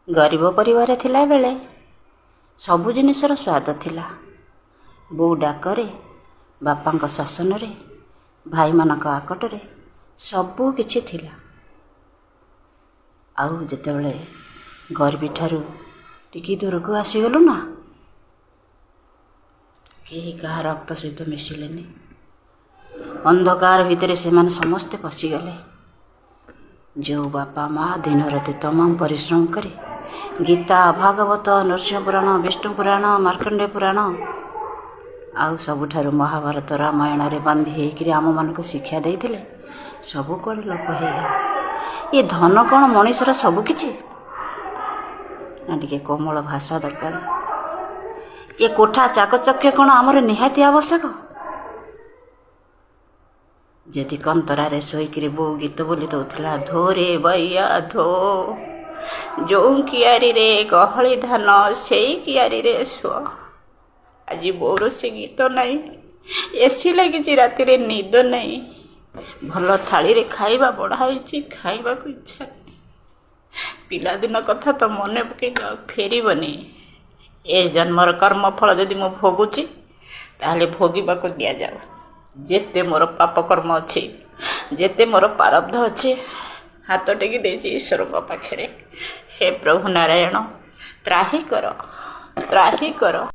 ଗରିବ ପରିବାର ଥିଲାବେଳେ ସବୁ ଜିନିଷର ସ୍ୱାଦ ଥିଲା। ବୋଉ ଡାକରେ, ବାପାଙ୍କ ଶାସନରେ, ଭାଇମାନଙ୍କ ଆକଟରେ ସବୁ କିଛି ଥିଲା। ଆଉ ଯେତେବେଳେ ଗରିବୀ ଠାରୁ ଟିକେ ଦୂରକୁ ଆସିଗଲୁ ନା, କେହି କାହା ରକ୍ତ ସହିତ ମିଶିଲେନି। ଅନ୍ଧକାର ଭିତରେ ସେମାନେ ସମସ୍ତେ ପଶିଗଲେ। ଯେଉଁ ବାପା ମା ଦିନ ରାତି ତମାମ ପରିଶ୍ରମ କରି ଗୀତା, ଭାଗବତ, ନୃସିଂହ ପୁରାଣ, ବିଷ୍ଣୁ ପୁରାଣ, ମାର୍କଣ୍ଡେୟ ପୁରାଣ ଆଉ ସବୁଠାରୁ ମହାଭାରତ, ରାମାୟଣରେ ବାନ୍ଧି ହେଇକରି ଆମମାନଙ୍କୁ ଶିକ୍ଷା ଦେଇଥିଲେ, ସବୁ କୁଆଡ଼େ ଲୋପ ହେଇଗଲା। ଏ ଧନ କ'ଣ ମଣିଷର ସବୁ କିଛି? ନା ଟିକେ କୋମଳ ଭାଷା ଦରକାର। ଏ କୋଠା ଚାକଚକ୍ୟ କ'ଣ ଆମର ନିହାତି ଆବଶ୍ୟକ? ଯଦି କନ୍ତରାରେ ଶୋଇକିରି ବୋଉ ଗୀତ ବୋଲି ଦଉଥିଲା, ଧୋରେ ବଇଆ ଧୋ, ଯୋଉ କିଆରିରେ ଗହଳି ଧାନ ସେଇ କିଆରିରେ ଶୁଅ। ଆଜି ବୋଉର ସେ ଗୀତ ନାହିଁ। ଏସି ଲାଗିଛି, ରାତିରେ ନିଦ ନାହିଁ। ଭଲ ଥାଳିରେ ଖାଇବା ବଢ଼ା ହେଇଛି, ଖାଇବାକୁ ଇଚ୍ଛା ନାହିଁ। ପିଲାଦିନ କଥା ତ ମନେ ପକେଇଲେ ଆଉ ଫେରିବନି। ଏ ଜନ୍ମର କର୍ମଫଳ ଯଦି ମୁଁ ଭୋଗୁଛି, ତାହେଲେ ଭୋଗିବାକୁ ଦିଆଯାଉ। ଯେତେ ମୋର ପାପ କର୍ମ ଅଛି, ଯେତେ ମୋର ପ୍ରାରବ୍ଧ ଅଛି, ହାତ ଟେକି ଦେଇଛି ଈଶ୍ୱରଙ୍କ ପାଖରେ। ହେ ପ୍ରଭୁ ନାରାୟଣ, ତ୍ରାହି କର, ତ୍ରାହି କର।